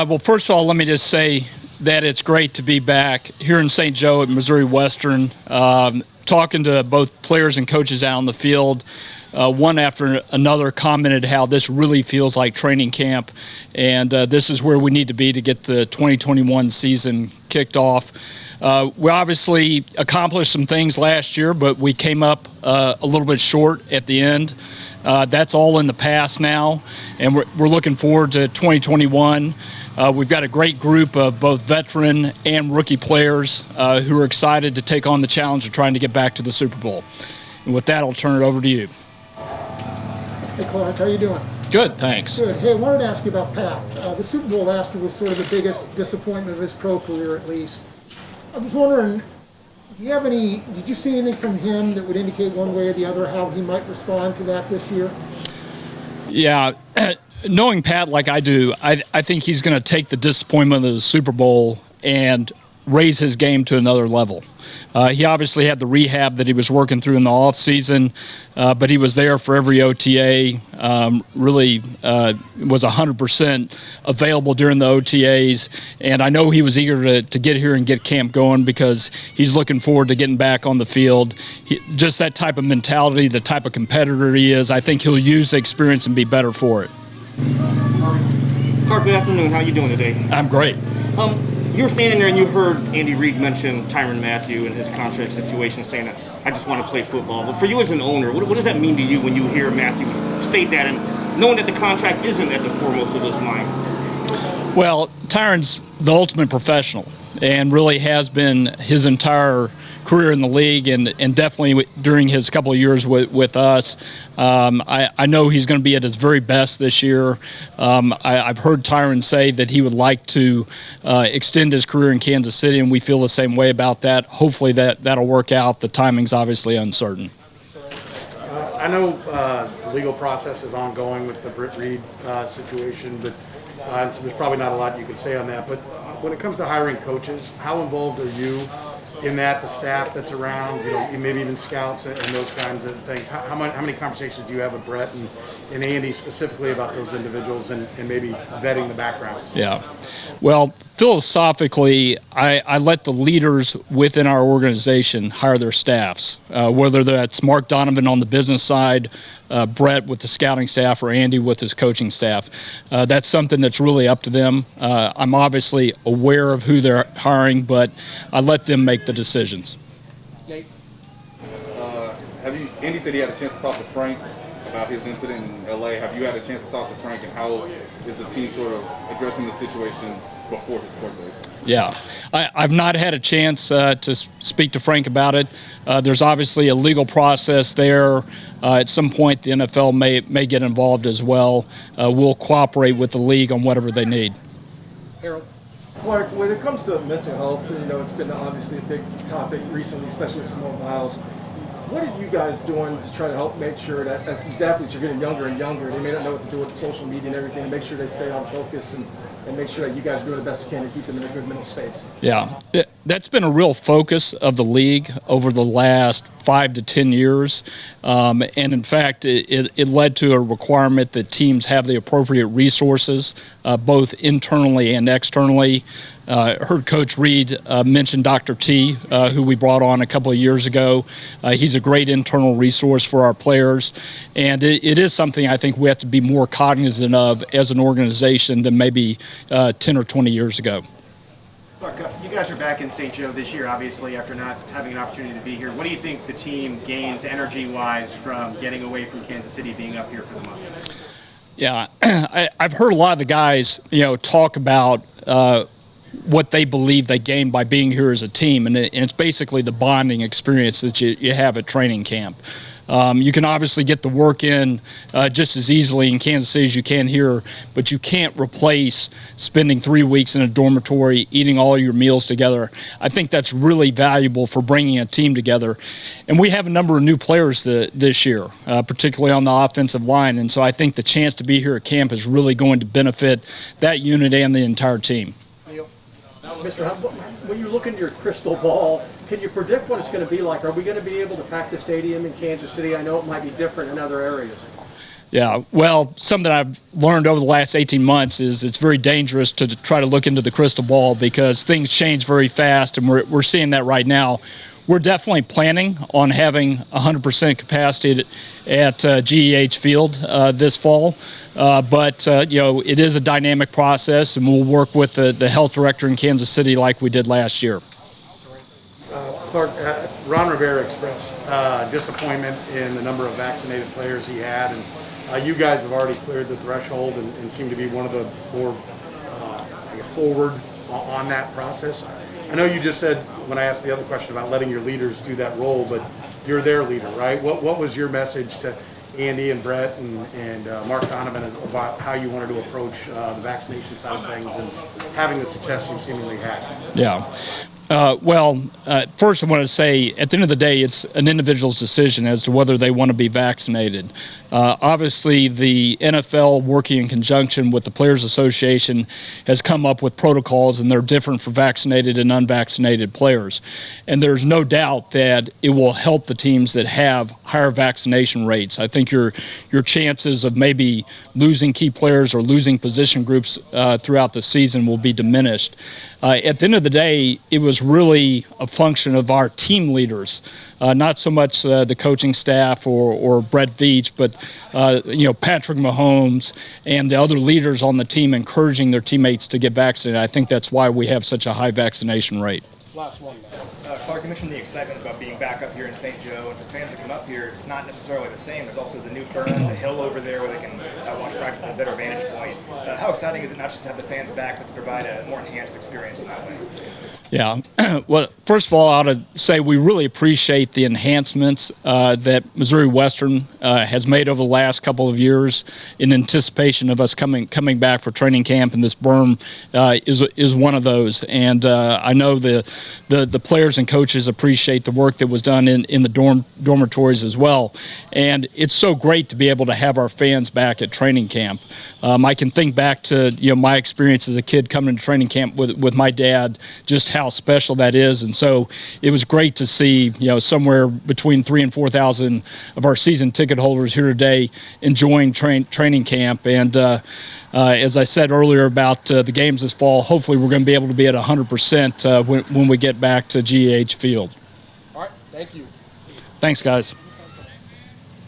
Well, first of all, let me just say that it's great to be back here in St. Joe at Missouri Western, talking to both players and coaches out on the field. One after another commented how this really feels like training camp, and this is where we need to be to get the 2021 season kicked off. We obviously accomplished some things last year, but we came up a little bit short at the end. That's all in the past now, and we're looking forward to 2021. We've got a great group of both veteran and rookie players who are excited to take on the challenge of trying to get back to the Super Bowl. And with that, I'll turn it over to you. Hey, Clark, how you doing? Good, thanks. Good. Hey, I wanted to ask you about Pat. The Super Bowl last year was sort of the biggest disappointment of his pro career, at least. I was wondering, did you see anything from him that would indicate one way or the other how he might respond to that this year? Yeah, knowing Pat like I do, I think he's going to take the disappointment of the Super Bowl and raise his game to another level. He obviously had the rehab that he was working through in the off season, but he was there for every OTA. Really was 100% available during the OTAs, and I know he was eager to get here and get camp going because he's looking forward to getting back on the field. Just that type of mentality, the type of competitor he is, I think he'll use the experience and be better for it. Clark, good afternoon. How are you doing today? I'm great. You were standing there and you heard Andy Reid mention Tyrann Mathieu and his contract situation, saying that I just want to play football. But for you as an owner, what does that mean to you when you hear Mathieu state that and knowing that the contract isn't at the foremost of his mind? Well, Tyrann's the ultimate professional and really has been his entire career in the league and definitely during his couple of years with us. I know he's going to be at his very best this year. I've heard Tyrann say that he would like to extend his career in Kansas City, and we feel the same way about that. Hopefully that'll work out. The timing's obviously uncertain. I know the legal process is ongoing with the Britt Reid situation, but so there's probably not a lot you can say on that. But when it comes to hiring coaches, how involved are you in that, the staff that's around, maybe even scouts and those kinds of things? How many conversations do you have with Brett and Andy specifically about those individuals and maybe vetting the backgrounds? Yeah. Well, philosophically, I let the leaders within our organization hire their staffs, whether that's Mark Donovan on the business side, Brett with the scouting staff, or Andy with his coaching staff. That's something that's really up to them. I'm obviously aware of who they're hiring, but I let them make the decisions. Andy said he had a chance to talk to Frank about his incident in L.A. Have you had a chance to talk to Frank, and how is the team sort of addressing the situation before his court date? Yeah, I've not had a chance to speak to Frank about it. There's obviously a legal process there. At some point, the NFL may get involved as well. We'll cooperate with the league on whatever they need. Harold? Clark, when it comes to mental health, it's been obviously a big topic recently, especially with Simone Biles. What are you guys doing to try to help make sure that as these athletes are getting younger and younger, they may not know what to do with social media and everything, to make sure they stay on focus and make sure that you guys are doing the best you can to keep them in a good mental space? Yeah, that's been a real focus of the league over the last 5 to 10 years. And in fact, it led to a requirement that teams have the appropriate resources, both internally and externally. Heard Coach Reid mention Dr. T, who we brought on a couple of years ago. He's a great internal resource for our players, and it is something I think we have to be more cognizant of as an organization than maybe 10 or 20 years ago. Look, you guys are back in St. Joe this year, obviously, after not having an opportunity to be here. What do you think the team gains energy-wise from getting away from Kansas City, being up here for the month? Yeah, I've heard a lot of the guys, talk about what they believe they gain by being here as a team, and it's basically the bonding experience that you have at training camp. You can obviously get the work in just as easily in Kansas City as you can here, but you can't replace spending 3 weeks in a dormitory, eating all your meals together. I think that's really valuable for bringing a team together. And we have a number of new players this year, particularly on the offensive line, and so I think the chance to be here at camp is really going to benefit that unit and the entire team. Mr. Hunt, when you look into your crystal ball, can you predict what it's going to be like? Are we going to be able to pack the stadium in Kansas City? I know it might be different in other areas. Yeah, well, something I've learned over the last 18 months is it's very dangerous to try to look into the crystal ball because things change very fast, and we're seeing that right now. We're definitely planning on having 100% capacity at GEH Field this fall, but it is a dynamic process, and we'll work with the health director in Kansas City like we did last year. Clark, Ron Rivera expressed disappointment in the number of vaccinated players he had, and you guys have already cleared the threshold and seem to be one of the more, forward on that process. I know you just said when I asked the other question about letting your leaders do that role, but you're their leader, right? What was your message to Andy and Brett and Mark Donovan about how you wanted to approach the vaccination side of things and having the success you seemingly had? Yeah. First I want to say, at the end of the day, it's an individual's decision as to whether they want to be vaccinated. Obviously, the NFL, working in conjunction with the Players Association, has come up with protocols, and they're different for vaccinated and unvaccinated players. And there's no doubt that it will help the teams that have higher vaccination rates. I think your chances of maybe losing key players or losing position groups throughout the season will be diminished. At the end of the day, it was really a function of our team leaders, not so much the coaching staff or Brett Veach, but Patrick Mahomes and the other leaders on the team encouraging their teammates to get vaccinated. I think that's why we have such a high vaccination rate. Last one. Clark, you mentioned the excitement about being back up here in St. Joe, and for fans that come up here, it's not necessarily the same. There's also the new berm, the hill over there where they can watch practice at a better vantage point. How exciting is it not just to have the fans back, but to provide a more enhanced experience in that way? Yeah. Well, first of all, I ought to say we really appreciate the enhancements that Missouri Western has made over the last couple of years in anticipation of us coming back for training camp, and this berm is one of those. And I know the players and coaches appreciate the work that was done in the dormitories as well. And it's so great to be able to have our fans back at training camp. I can think back to my experience as a kid coming to training camp with my dad, just how special that is. And so it was great to see somewhere between 3,000 and 4,000 of our season ticket holders here today enjoying training camp. And as I said earlier about the games this fall, hopefully we're going to be able to be at 100% when we get back to GEH Field. All right, thank you. Thanks, guys.